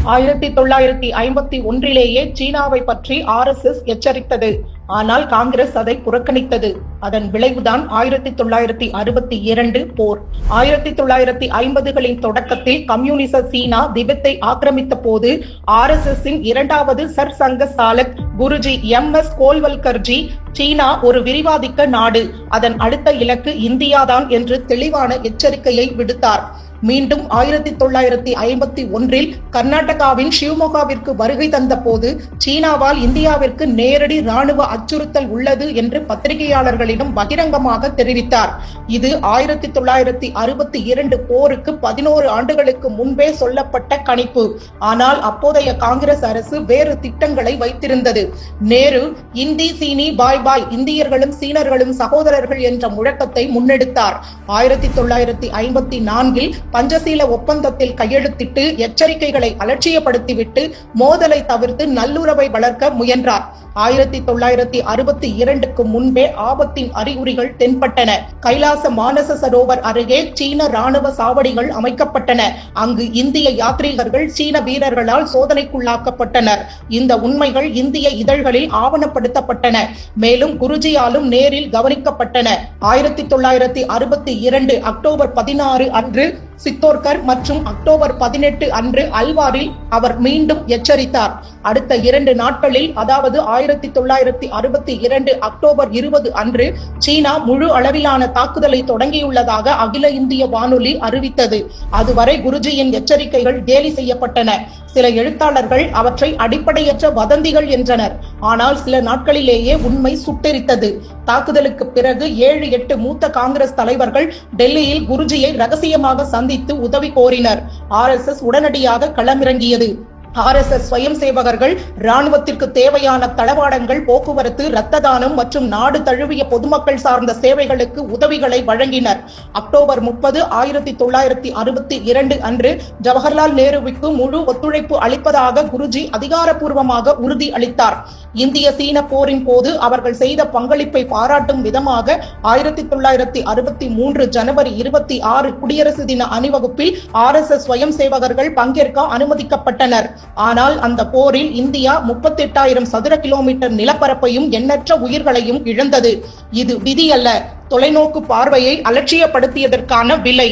1951 சீனாவை பற்றி RSS எச்சரித்தது. ஆனால் காங்கிரஸ் அதை புறக்கணித்தது. அதன் விளைவுதான் 1962 போர். 1950களின் தொடக்கத்தில் கம்யூனிச சீனா திபெத்தை ஆக்கிரமித்த போது RSSின் இரண்டாவது சர்சங்க சாலக் குருஜி MS கோல்வல்கர்ஜி சீனா ஒரு விரிவாதிக்க நாடு, அதன் அடுத்த இலக்கு இந்தியாதான் என்று தெளிவான எச்சரிக்கையை விடுத்தார். மீண்டும் 1951 கர்நாடகாவின் ஷிவமோகாவிற்கு வருகை தந்த போது சீனாவால் இந்தியாவிற்கு நேரடி ராணுவ அச்சுறுத்தல் உள்ளது என்று பத்திரிகையாளர்களிடம் பகிரங்கமாக தெரிவித்தார். இது 1962 போருக்கு 11 ஆண்டுகளுக்கு முன்பே சொல்லப்பட்ட கணிப்பு. ஆனால் அப்போதைய காங்கிரஸ் அரசு வேறு திட்டங்களை வைத்திருந்தது. நேரு இந்தி சீனி பாய் பாய், இந்தியர்களும் சீனர்களும் சகோதரர்கள் என்ற முழக்கத்தை முன்னெடுத்தார். 1954 பஞ்சசீல ஒப்பந்தத்தில் கையெழுத்திட்டு எச்சரிக்கைகளை அலட்சியப்படுத்திவிட்டு மோதலை தவிர்த்து நல்லுறவை வளர்க்க முயன்றார். 1962க்கு முன்பே ஆபத்தின் அறிகுறிகள் தென்பட்டன. கைலாச மானச சரோவர் அருகே சீன ராணுவ சாவடிகள் அமைக்கப்பட்டன. அங்கு இந்திய யாத்ரீகர்கள் சீன வீரர்களால் சோதனைக்குள்ளாக்கப்பட்டனர். இந்த உண்மைகள் இந்திய இதழ்களில் ஆவணப்படுத்தப்பட்டன. மேலும் குருஜியாலும் நேரில் கவனிக்கப்பட்டன. 1962 அக்டோபர் 16 அன்று சித்தோர்கர் மற்றும் அக்டோபர் 18 அன்று அல்வாரில் அவர் மீண்டும் எச்சரித்தார். அடுத்த 2 நாட்களில், அதாவது 1962 அக்டோபர் 20 அன்று சீனா முழு அளவிலான தாக்குதலை தொடங்கியுள்ளதாக அகில இந்திய வானொலி அறிவித்தது. அதுவரை குருஜியின் எச்சரிக்கைகள் கேலி செய்யப்பட்டன. சில எழுத்தாளர்கள் அவற்றை அடிப்படையற்ற வதந்திகள் என்றனர். ஆனால் சில நாட்களிலேயே உண்மை சுட்டெரித்தது. தாக்குதலுக்கு பிறகு 7-8 மூத்த காங்கிரஸ் தலைவர்கள் டெல்லியில் குருஜியை ரகசியமாக சந்தித்து உதவி கோரினர். RSS உடனடியாக களமிறங்கியது. RSS ஸ்வயம் சேவகர்கள் ராணுவத்திற்கு தேவையான தளவாடங்கள், போக்குவரத்து, இரத்த தானம் மற்றும் நாடு தழுவிய பொதுமக்கள் சார்ந்த சேவைகளுக்கு உதவிகளை வழங்கினர். அக்டோபர் 30, 1962 அன்று ஜவஹர்லால் நேருவுக்கு முழு ஒத்துழைப்பு அளிப்பதாக குருஜி அதிகாரப்பூர்வமாக உறுதி அளித்தார். இந்திய சீன போரின் போது அவர்கள் செய்த பங்களிப்பை பாராட்டும் விதமாக 1963 ஜனவரி 26 குடியரசு தின அணிவகுப்பில் RSS ஸ்வயம் சேவகர்கள் பங்கேற்க அனுமதிக்கப்பட்டனர். ஆனால் அந்த போரில் இந்தியா 38,000 சதுர கிலோமீட்டர் நிலப்பரப்பையும் எண்ணற்ற உயிர்களையும் இழந்தது. இது விதி அல்ல, தொலைநோக்கு பார்வையை அலட்சியப்படுத்தியதற்கான விலை.